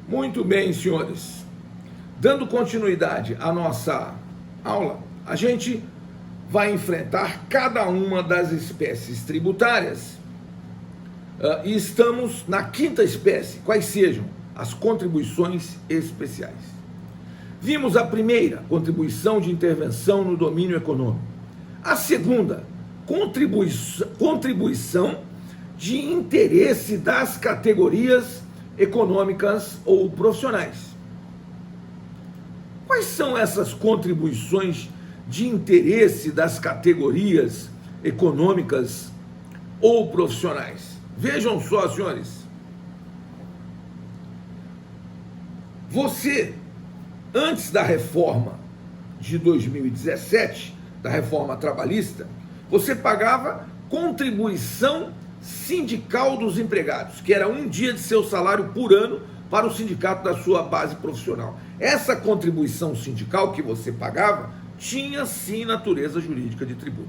Muito bem, senhores. Dando continuidade à nossa aula, a gente vai enfrentar cada uma das espécies tributárias e estamos na quinta espécie, quais sejam as contribuições especiais. Vimos a primeira, contribuição de intervenção no domínio econômico. A segunda, contribuição de interesse das categorias econômicas ou profissionais. Quais são essas contribuições de interesse das categorias econômicas ou profissionais? Vejam só, senhores. Você, antes da reforma de 2017, da reforma trabalhista, você pagava contribuição sindical dos empregados, que era um dia de seu salário por ano para o sindicato da sua base profissional. Essa contribuição sindical que você pagava tinha sim natureza jurídica de tributo.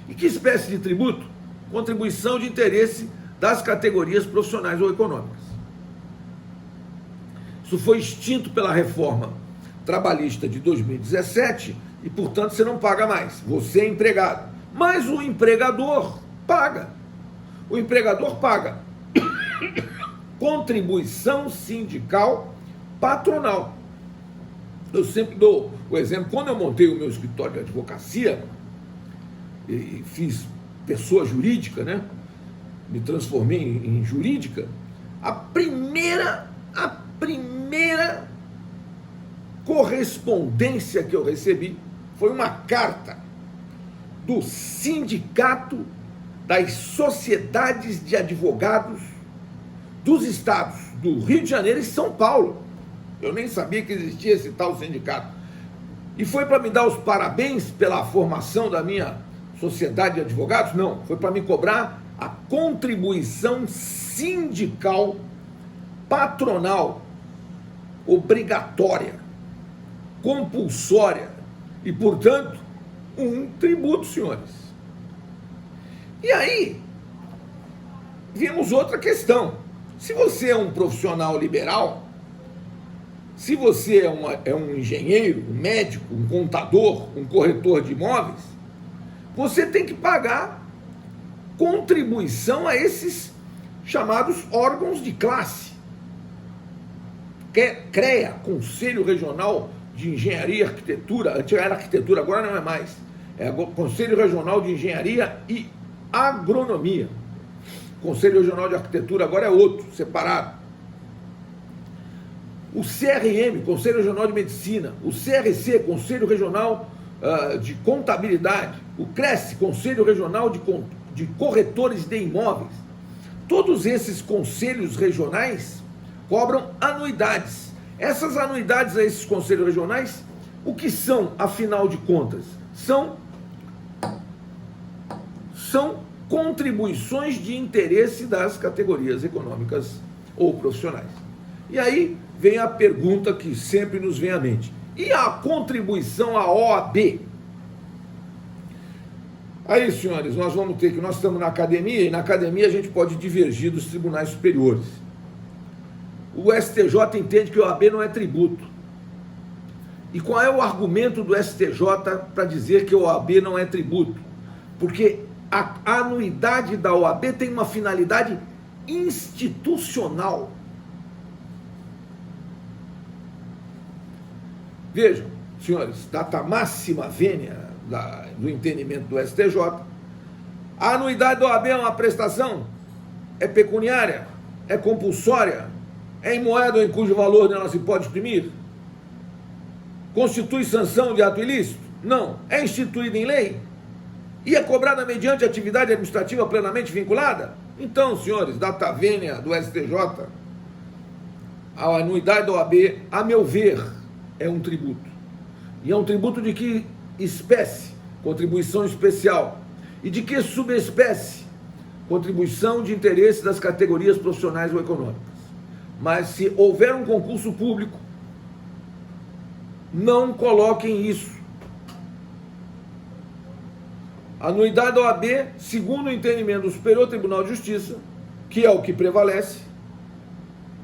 E que espécie de tributo? Contribuição de interesse das categorias profissionais ou econômicas. Isso foi extinto pela reforma trabalhista de 2017 e, portanto, você não paga mais. Você é empregado. Mas o empregador paga. O empregador paga contribuição sindical patronal. Eu sempre dou o exemplo, quando eu montei o meu escritório de advocacia e fiz pessoa jurídica, né? Me transformei em jurídica, a primeira correspondência que eu recebi foi uma carta do Sindicato das Sociedades de Advogados dos estados do Rio de Janeiro e São Paulo. Eu nem sabia que existia esse tal sindicato. E foi para me dar os parabéns pela formação da minha sociedade de advogados? Não, foi para me cobrar a contribuição sindical patronal obrigatória, compulsória e, portanto, um tributo, senhores. E aí, vimos outra questão. Se você é um profissional liberal, se você é um engenheiro, um médico, um contador, um corretor de imóveis, você tem que pagar contribuição a esses chamados órgãos de classe. CREA, Conselho Regional de Engenharia e Arquitetura, antes era arquitetura, agora não é mais, é Conselho Regional de Engenharia e Agronomia. Conselho Regional de Arquitetura agora é outro, separado. O CRM, Conselho Regional de Medicina, o CRC, Conselho Regional de Contabilidade, o CRES, Conselho Regional de Corretores de Imóveis. Todos esses conselhos regionais cobram anuidades. Essas anuidades a esses conselhos regionais, o que são, afinal de contas? São contribuições de interesse das categorias econômicas ou profissionais. E aí vem a pergunta que sempre nos vem à mente. E a contribuição à OAB? Aí, senhores, nós estamos na academia, e na academia a gente pode divergir dos tribunais superiores. O STJ entende que a OAB não é tributo. E qual é o argumento do STJ para dizer que a OAB não é tributo? Porque a anuidade da OAB tem uma finalidade institucional. Vejam, senhores, data máxima vênia do entendimento do STJ, a anuidade da OAB é uma prestação? É pecuniária? É compulsória? É em moeda em cujo valor não se pode exprimir? Constitui sanção de ato ilícito? Não. É instituída em lei? E é cobrada mediante atividade administrativa plenamente vinculada? Então, senhores, data vênia do STJ, a anuidade da OAB, a meu ver, é um tributo. E é um tributo de que espécie? Contribuição especial. E de que subespécie? Contribuição de interesse das categorias profissionais ou econômicas. Mas se houver um concurso público, não coloquem isso. A anuidade da OAB, segundo o entendimento do Superior Tribunal de Justiça, que é o que prevalece,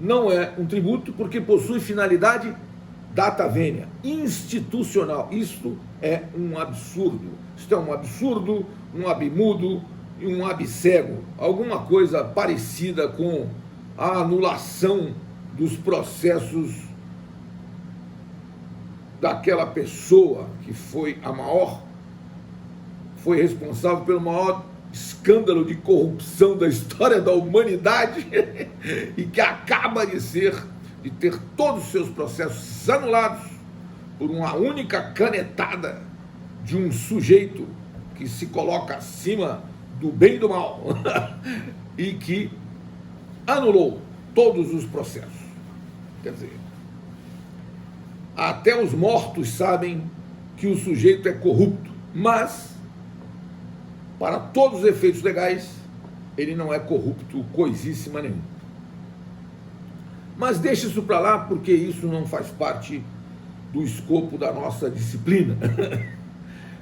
não é um tributo porque possui finalidade data vênia, institucional. Isto é um absurdo. Isto é um absurdo, um abmudo e um abcego. Alguma coisa parecida com a anulação dos processos daquela pessoa que foi responsável pelo maior escândalo de corrupção da história da humanidade e que acaba de ter todos os seus processos anulados por uma única canetada de um sujeito que se coloca acima do bem e do mal e que anulou todos os processos. Quer dizer, até os mortos sabem que o sujeito é corrupto, mas para todos os efeitos legais, ele não é corrupto coisíssima nenhuma. Mas deixe isso para lá, porque isso não faz parte do escopo da nossa disciplina.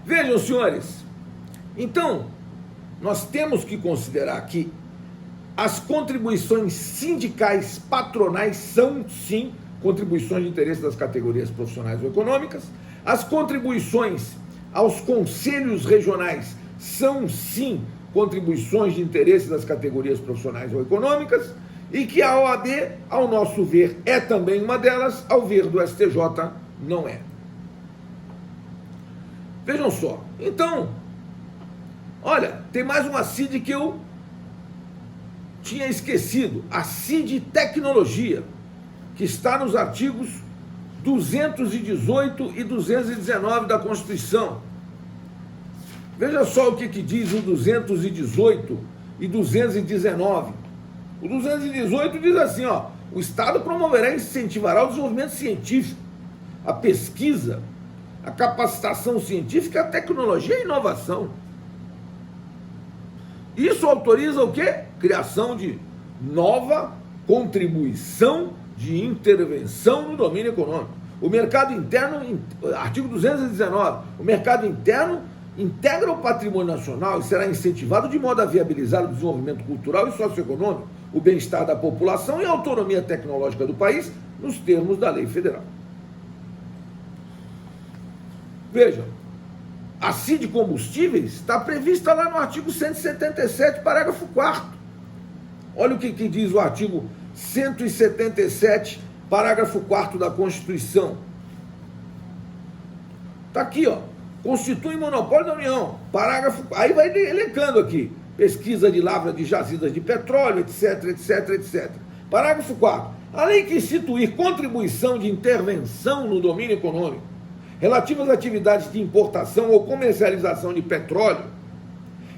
Vejam, senhores, então, nós temos que considerar que as contribuições sindicais patronais são, sim, contribuições de interesse das categorias profissionais ou econômicas, as contribuições aos conselhos regionais são, sim, contribuições de interesse das categorias profissionais ou econômicas, e que a OAB, ao nosso ver, é também uma delas, ao ver do STJ, não é. Vejam só, então, olha, tem mais uma CID que eu tinha esquecido, a CID Tecnologia, que está nos artigos 218 e 219 da Constituição. Veja só o que diz o 218 e 219. O 218 diz assim, ó, o Estado promoverá e incentivará o desenvolvimento científico, a pesquisa, a capacitação científica, a tecnologia e a inovação. Isso autoriza o quê? Criação de nova contribuição de intervenção no domínio econômico. O mercado interno, artigo 219, o mercado interno integra o patrimônio nacional e será incentivado de modo a viabilizar o desenvolvimento cultural e socioeconômico, o bem-estar da população e a autonomia tecnológica do país, nos termos da lei federal. Vejam, a CID Combustíveis está prevista lá no artigo 177, parágrafo 4º. Olha o que diz o artigo 177, parágrafo 4º da Constituição. Está aqui, ó. Constitui monopólio da União, parágrafo, aí vai elencando aqui, pesquisa de lavra de jazidas de petróleo, etc, etc, etc. Parágrafo 4º, a lei que instituir contribuição de intervenção no domínio econômico, relativas às atividades de importação ou comercialização de petróleo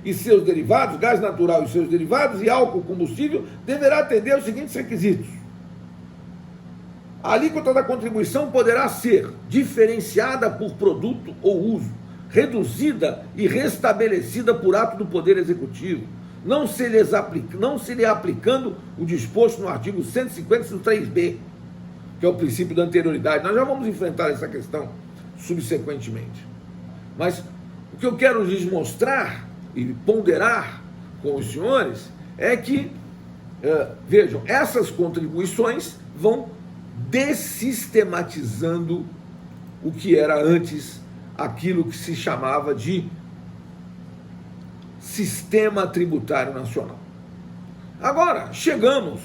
e seus derivados, gás natural e seus derivados e álcool combustível, deverá atender aos seguintes requisitos. A alíquota da contribuição poderá ser diferenciada por produto ou uso, reduzida e restabelecida por ato do Poder Executivo, não se lhe aplicando o disposto no artigo 153b, que é o princípio da anterioridade. Nós já vamos enfrentar essa questão subsequentemente. Mas o que eu quero lhes mostrar e ponderar com os senhores é que, vejam, essas contribuições vão dessistematizando o que era antes aquilo que se chamava de Sistema Tributário Nacional. Agora, chegamos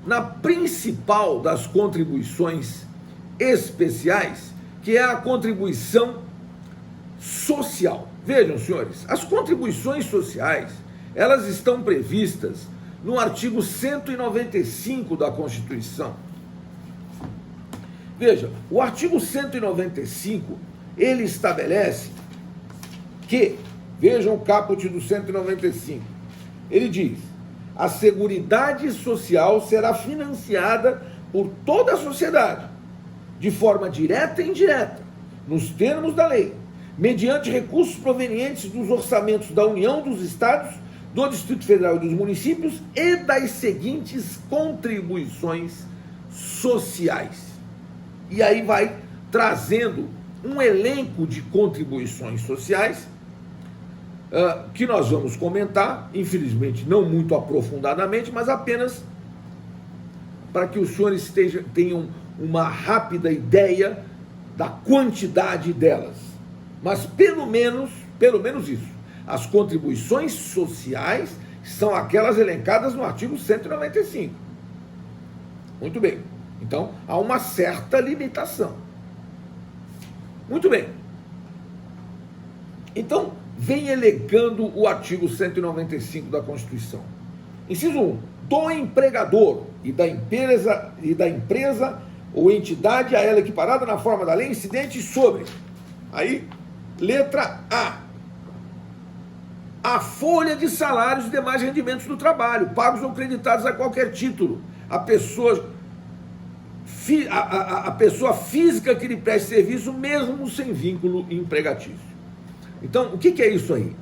na principal das contribuições especiais, que é a contribuição social. Vejam, senhores, as contribuições sociais, elas estão previstas no artigo 195 da Constituição. Veja, o artigo 195, ele estabelece que, vejam o caput do 195, ele diz, a Seguridade Social será financiada por toda a sociedade, de forma direta e indireta, nos termos da lei, mediante recursos provenientes dos orçamentos da União, dos Estados, do Distrito Federal e dos municípios e das seguintes contribuições sociais. E aí vai trazendo um elenco de contribuições sociais que nós vamos comentar, infelizmente não muito aprofundadamente, mas apenas para que os senhores tenham uma rápida ideia da quantidade delas. Mas pelo menos isso. As contribuições sociais são aquelas elencadas no artigo 195. Muito bem. Então, há uma certa limitação. Muito bem. Então, vem elencando o artigo 195 da Constituição. Inciso 1. Do empregador e da empresa ou entidade a ela equiparada na forma da lei incidente sobre. Aí, letra a folha de salários e demais rendimentos do trabalho, pagos ou creditados a qualquer título. A pessoa física que lhe preste serviço, mesmo sem vínculo empregatício. Então, o que é isso aí?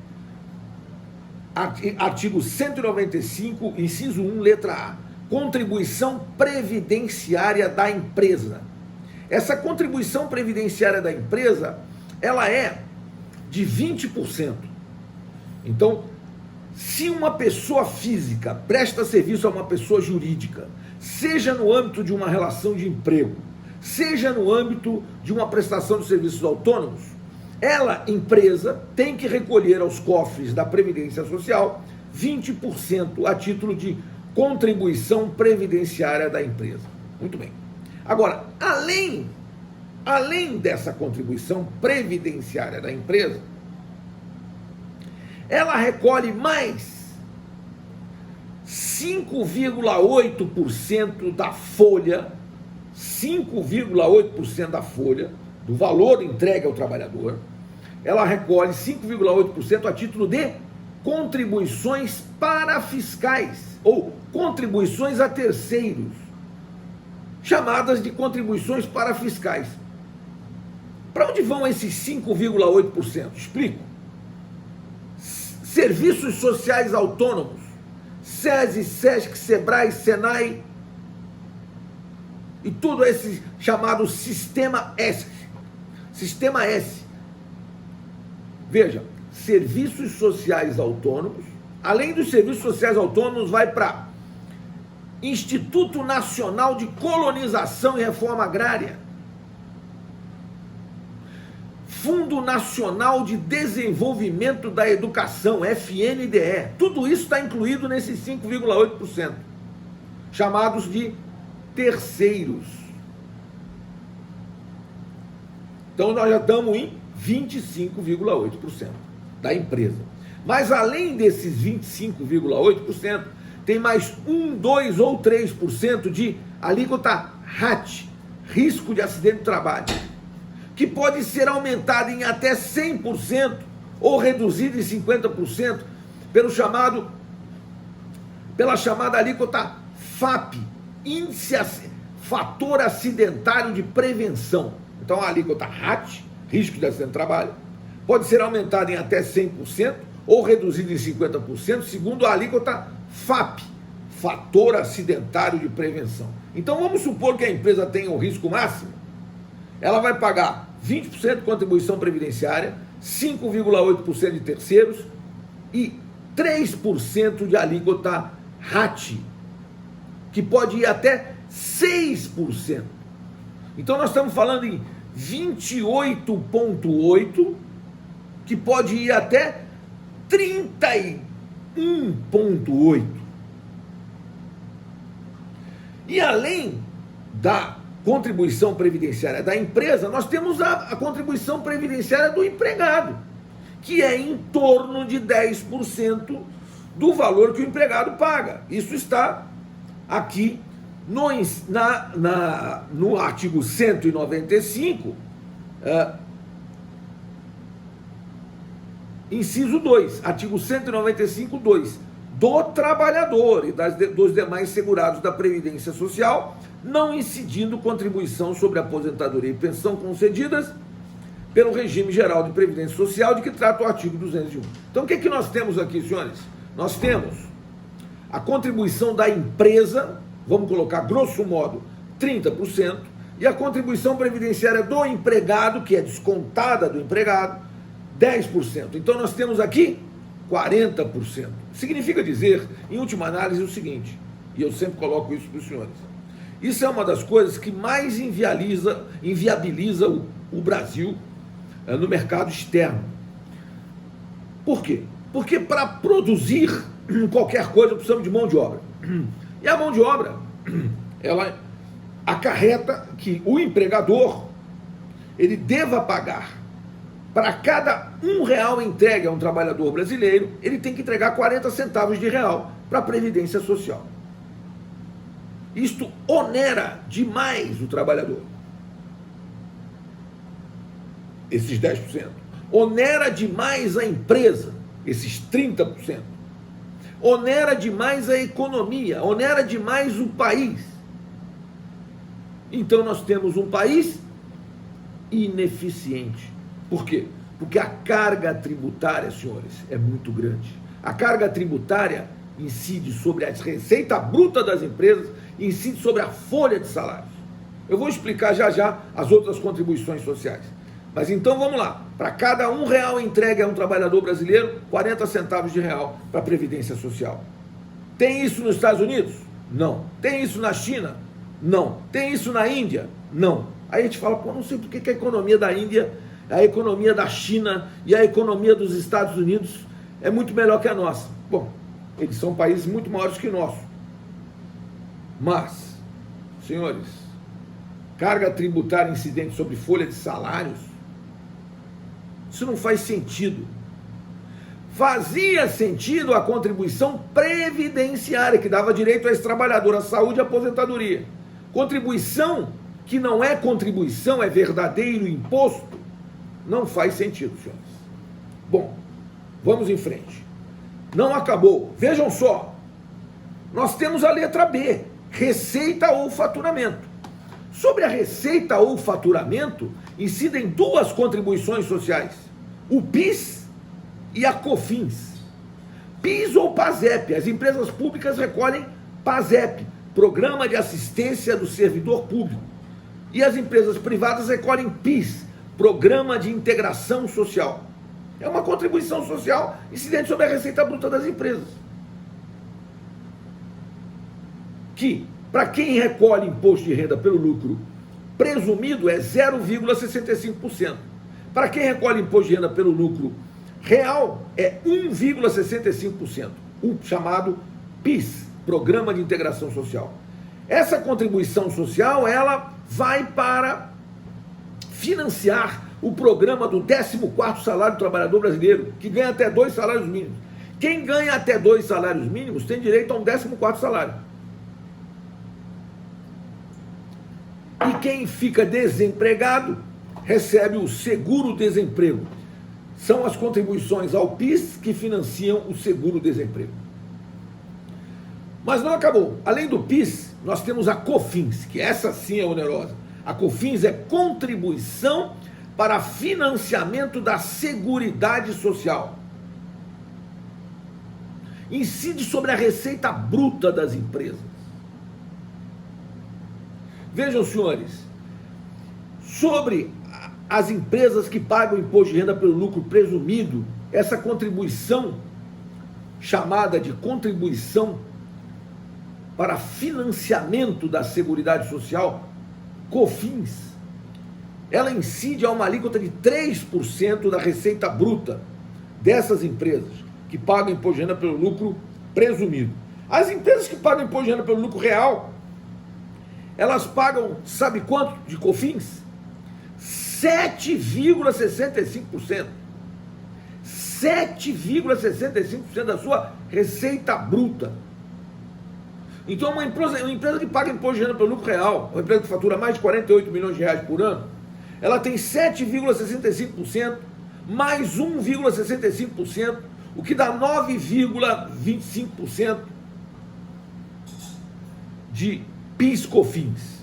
Artigo 195, inciso 1, letra A. Contribuição previdenciária da empresa. Essa contribuição previdenciária da empresa, ela é de 20%. Então, se uma pessoa física presta serviço a uma pessoa jurídica, seja no âmbito de uma relação de emprego, seja no âmbito de uma prestação de serviços autônomos, ela, empresa, tem que recolher aos cofres da Previdência Social 20% a título de contribuição previdenciária da empresa. Muito bem. Agora, além dessa contribuição previdenciária da empresa, ela recolhe mais 5,8% da folha, 5,8% da folha, do valor entregue ao trabalhador, ela recolhe 5,8% a título de contribuições parafiscais, ou contribuições a terceiros, chamadas de contribuições parafiscais. Para onde vão esses 5,8%? Explico. Serviços sociais autônomos, SESI, SESC, SEBRAE, SENAI, e tudo esse chamado Sistema S. Sistema S. Veja, serviços sociais autônomos, além dos serviços sociais autônomos, vai para Instituto Nacional de Colonização e Reforma Agrária, Fundo Nacional de Desenvolvimento da Educação, FNDE, tudo isso está incluído nesses 5,8%, chamados de terceiros. Então nós já estamos em 25,8% da empresa. Mas além desses 25,8%, tem mais 1, 2 ou 3% de alíquota RAT, risco de acidente de trabalho, que pode ser aumentada em até 100% ou reduzida em 50% pela chamada alíquota FAP, fator acidentário de prevenção. Então a alíquota RAT, risco de acidente de trabalho, pode ser aumentada em até 100% ou reduzida em 50%, segundo a alíquota FAP, fator acidentário de prevenção. Então vamos supor que a empresa tenha um risco máximo, ela vai pagar 20% de contribuição previdenciária, 5,8% de terceiros e 3% de alíquota RAT, que pode ir até 6%. Então nós estamos falando em 28,8%, que pode ir até 31,8%. E além da contribuição previdenciária da empresa, nós temos a contribuição previdenciária do empregado, que é em torno de 10% do valor que o empregado paga. Isso está aqui no artigo 195, inciso 2, artigo 195, 2, do trabalhador e dos demais segurados da Previdência Social, não incidindo contribuição sobre aposentadoria e pensão concedidas pelo regime geral de Previdência Social, de que trata o artigo 201. Então, o que é que nós temos aqui, senhores? Nós temos a contribuição da empresa, vamos colocar grosso modo 30%, e a contribuição previdenciária do empregado, que é descontada do empregado, 10%. Então nós temos aqui 40%. Significa dizer, em última análise, o seguinte, e eu sempre coloco isso para os senhores: Isso é uma das coisas que mais inviabiliza o Brasil no mercado externo. Por quê? Porque para produzir qualquer coisa precisamos de mão de obra. E a mão de obra, ela acarreta que o empregador ele deva pagar para cada R$1 entregue a um trabalhador brasileiro, ele tem que entregar 40 centavos de real para a Previdência Social. Isto onera demais o trabalhador. Esses 10%. Onera demais a empresa, esses 30%. Onera demais a economia, onera demais o país. Então nós temos um país ineficiente. Por quê? Porque a carga tributária, senhores, é muito grande. A carga tributária incide sobre a receita bruta das empresas, incide sobre a folha de salários. Eu vou explicar já já as outras contribuições sociais. Mas então vamos lá. Para cada R$1 entregue a um trabalhador brasileiro, 40 centavos de real para a Previdência Social. Tem isso nos Estados Unidos? Não. Tem isso na China? Não. Tem isso na Índia? Não. Aí a gente fala, pô, não sei por que a economia da Índia, a economia da China e a economia dos Estados Unidos é muito melhor que a nossa. Bom, eles são países muito maiores que o nosso. Mas, senhores, carga tributária incidente sobre folha de salários, isso não faz sentido. Fazia sentido a contribuição previdenciária, que dava direito a esse trabalhador à saúde e à aposentadoria. Contribuição que não é contribuição, é verdadeiro imposto, não faz sentido, senhores. Bom, vamos em frente. Não acabou. Vejam só. Nós temos a letra B, receita ou faturamento. Sobre a receita ou faturamento, incidem duas contribuições sociais, o PIS e a COFINS. PIS ou PASEP, as empresas públicas recolhem PASEP, Programa de Assistência do Servidor Público, e as empresas privadas recolhem PIS, Programa de Integração Social. É uma contribuição social incidente sobre a receita bruta das empresas, que, para quem recolhe imposto de renda pelo lucro presumido, é 0,65%. Para quem recolhe imposto de renda pelo lucro real, é 1,65%. O chamado PIS, Programa de Integração Social. Essa contribuição social, ela vai para financiar o programa do 14º salário do trabalhador brasileiro, que ganha até 2 salários mínimos. Quem ganha até 2 salários mínimos tem direito a um 14º salário. E quem fica desempregado recebe o seguro-desemprego. São as contribuições ao PIS que financiam o seguro-desemprego. Mas não acabou. Além do PIS, nós temos a COFINS, que essa sim é onerosa. A COFINS é contribuição para financiamento da Seguridade Social. Incide sobre a receita bruta das empresas. Vejam, senhores, sobre as empresas que pagam imposto de renda pelo lucro presumido, essa contribuição, chamada de contribuição para financiamento da Seguridade Social, COFINS, ela incide a uma alíquota de 3% da receita bruta dessas empresas que pagam imposto de renda pelo lucro presumido. As empresas que pagam imposto de renda pelo lucro real, elas pagam, sabe quanto de COFINS? 7,65%. 7,65% da sua receita bruta. Então, uma empresa que paga imposto de renda pelo lucro real, uma empresa que fatura mais de 48 milhões de reais por ano, ela tem 7,65% mais 1,65%, o que dá 9,25% de PIS/COFINS.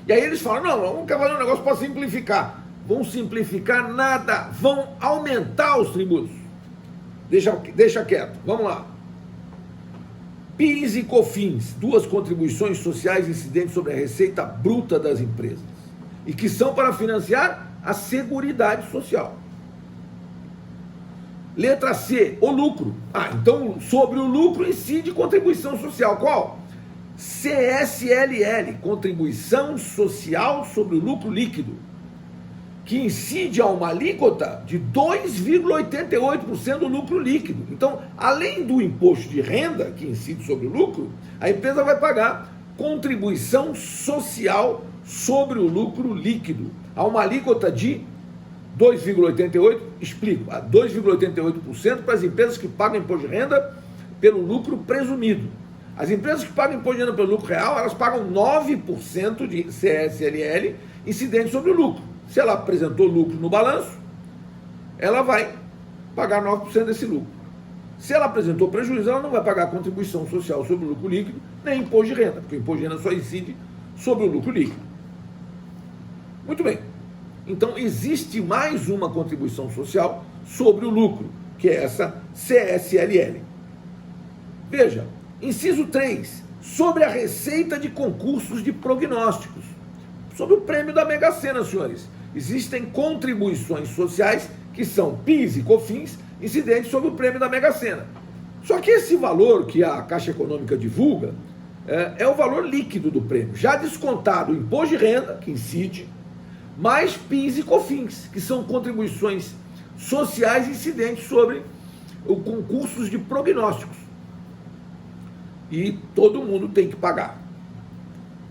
E aí eles falam, não, vamos fazer um negócio para simplificar. Vão simplificar nada, vão aumentar os tributos. Deixa quieto, vamos lá. PIS e COFINS, duas contribuições sociais incidentes sobre a receita bruta das empresas, e que são para financiar a Seguridade Social. Letra C, o lucro. Então sobre o lucro incide contribuição social. Qual? CSLL, Contribuição Social sobre o Lucro Líquido, que incide a uma alíquota de 2,88% do lucro líquido. Então, além do imposto de renda, que incide sobre o lucro, a empresa vai pagar contribuição social sobre o lucro líquido, a uma alíquota de 2,88%, explico, a 2,88% para as empresas que pagam imposto de renda pelo lucro presumido. As empresas que pagam imposto de renda pelo lucro real, elas pagam 9% de CSLL incidente sobre o lucro. Se ela apresentou lucro no balanço, ela vai pagar 9% desse lucro. Se ela apresentou prejuízo, ela não vai pagar contribuição social sobre o lucro líquido, nem imposto de renda, porque o imposto de renda só incide sobre o lucro líquido. Muito bem. Então, existe mais uma contribuição social sobre o lucro, que é essa CSLL. Veja, inciso 3, sobre a receita de concursos de prognósticos. Sobre o prêmio da Mega Sena, senhores. Existem contribuições sociais que são PIS e COFINS incidentes sobre o prêmio da Mega Sena. Só que esse valor que a Caixa Econômica divulga é o valor líquido do prêmio, já descontado o imposto de renda, que incide, mais PIS e COFINS, que são contribuições sociais incidentes sobre os concursos de prognósticos. E todo mundo tem que pagar.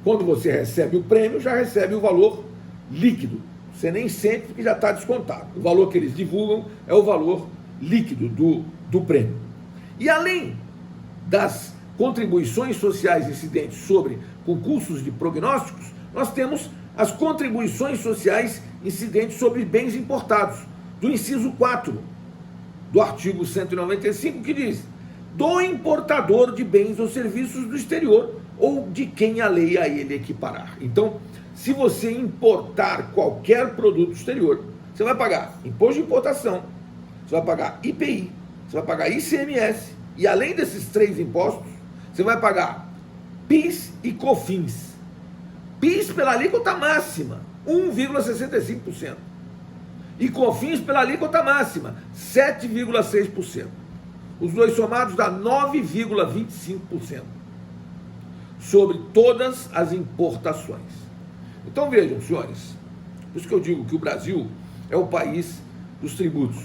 Quando você recebe o prêmio, já recebe o valor líquido. Você nem sente porque já está descontado. O valor que eles divulgam é o valor líquido do prêmio. E além das contribuições sociais incidentes sobre concursos de prognósticos, nós temos as contribuições sociais incidentes sobre bens importados, do inciso 4 do artigo 195, que diz: do importador de bens ou serviços do exterior ou de quem a lei a ele equiparar. Então, se você importar qualquer produto exterior, você vai pagar imposto de importação, você vai pagar IPI, você vai pagar ICMS, e além desses 3 impostos, você vai pagar PIS e COFINS. PIS pela alíquota máxima, 1,65%. E COFINS pela alíquota máxima, 7,6%. Os dois somados dá 9,25% sobre todas as importações. Então vejam, senhores, por isso que eu digo que o Brasil é o país dos tributos.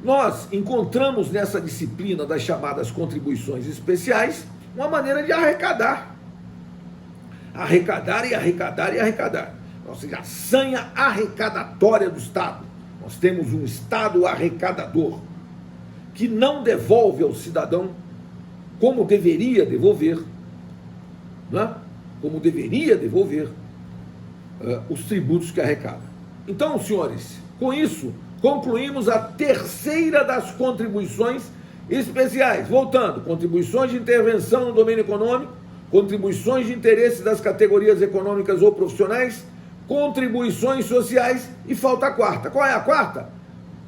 Nós encontramos nessa disciplina das chamadas contribuições especiais uma maneira de arrecadar. Arrecadar e arrecadar e arrecadar. Ou seja, a sanha arrecadatória do Estado. Nós temos um Estado arrecadador que não devolve ao cidadão como deveria devolver, né? Como deveria devolver os tributos que arrecada. Então, senhores, com isso, concluímos a terceira das contribuições especiais. Voltando, contribuições de intervenção no domínio econômico, contribuições de interesse das categorias econômicas ou profissionais, contribuições sociais e falta a quarta. Qual é a quarta?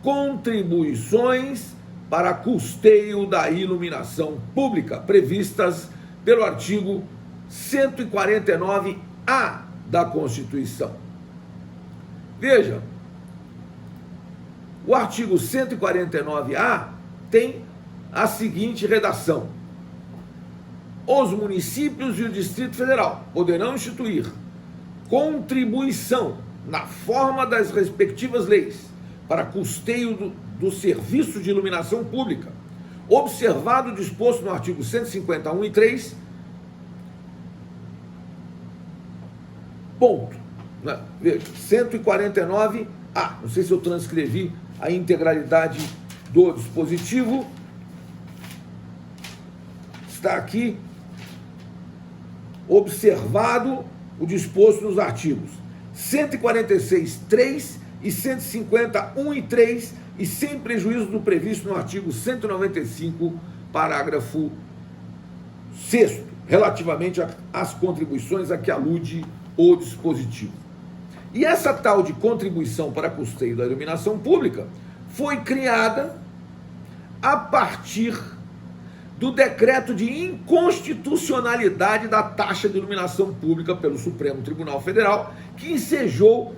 Contribuições para custeio da iluminação pública, previstas pelo artigo 149-A da Constituição. Veja, o artigo 149-A tem a seguinte redação: os municípios e o Distrito Federal poderão instituir contribuição na forma das respectivas leis para custeio do serviço de iluminação pública, observado o disposto no artigo 151 e 3, ponto. Veja, 149A. Não sei se eu transcrevi a integralidade do dispositivo. Está aqui, observado o disposto nos artigos 146, 3 e 151 e 3, e sem prejuízo do previsto no artigo 195, parágrafo 6º, relativamente às contribuições a que alude o dispositivo. E essa tal de contribuição para custeio da iluminação pública foi criada a partir do decreto de inconstitucionalidade da taxa de iluminação pública pelo Supremo Tribunal Federal, que ensejou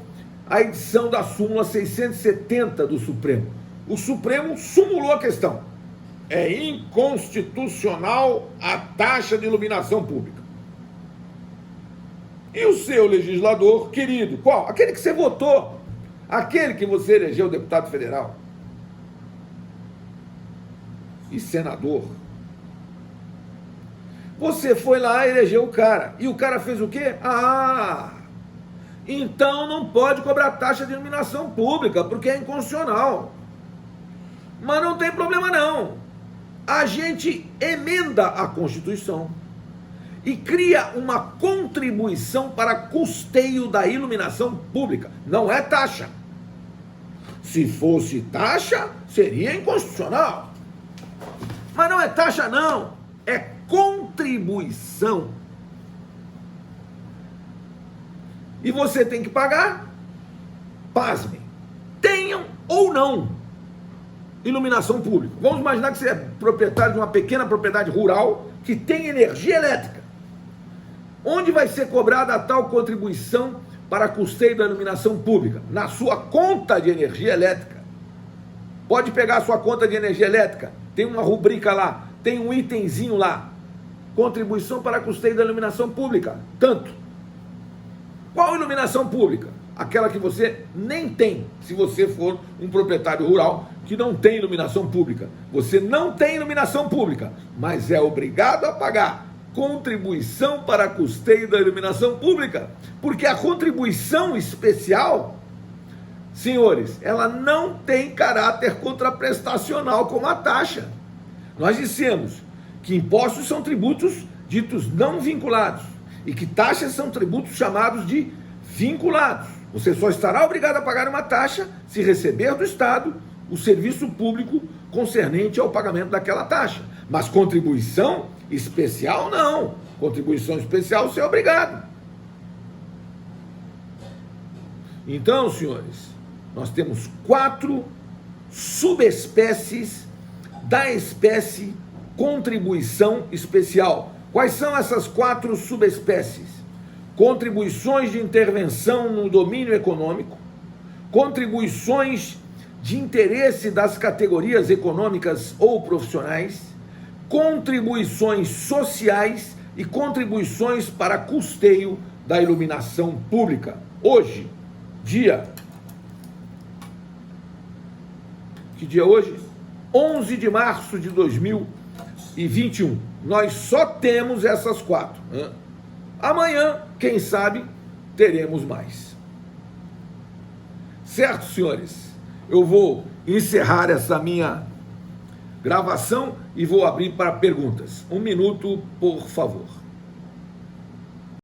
a edição da súmula 670 do Supremo. O Supremo sumulou a questão. é inconstitucional a taxa de iluminação pública. E o seu legislador querido, qual? Aquele que você votou, aquele que você elegeu deputado federal e senador. Você foi lá e elegeu o cara, e o cara fez o quê? Então não pode cobrar taxa de iluminação pública, porque é inconstitucional. Mas não tem problema não. A gente emenda a Constituição e cria uma contribuição para custeio da iluminação pública. Não é taxa. Se fosse taxa, seria inconstitucional. Mas não é taxa não, é contribuição. E você tem que pagar, pasmem, tenham ou não iluminação pública. Vamos imaginar que você é proprietário de uma pequena propriedade rural que tem energia elétrica. Onde vai ser cobrada a tal contribuição para custeio da iluminação pública? Na sua conta de energia elétrica. Pode pegar a sua conta de energia elétrica, tem uma rubrica lá, tem um itemzinho lá, contribuição para custeio da iluminação pública, tanto. Qual iluminação pública? Aquela que você nem tem, se você for um proprietário rural que não tem iluminação pública. Você não tem iluminação pública, mas é obrigado a pagar contribuição para custeio da iluminação pública, porque a contribuição especial, senhores, ela não tem caráter contraprestacional como a taxa. Nós dissemos que impostos são tributos ditos não vinculados e que taxas são tributos chamados de vinculados. Você só estará obrigado a pagar uma taxa se receber do Estado o serviço público concernente ao pagamento daquela taxa. Mas contribuição especial, não. Contribuição especial, você é obrigado. Então, senhores, nós temos 4 subespécies da espécie contribuição especial. Quais são essas 4 subespécies? Contribuições de intervenção no domínio econômico, contribuições de interesse das categorias econômicas ou profissionais, contribuições sociais e contribuições para custeio da iluminação pública. Hoje, que dia é hoje? 11 de março de 2021. Nós só temos essas 4. Amanhã, quem sabe, teremos mais. Certo, senhores? Eu vou encerrar essa minha gravação e vou abrir para perguntas. 1 minuto, por favor.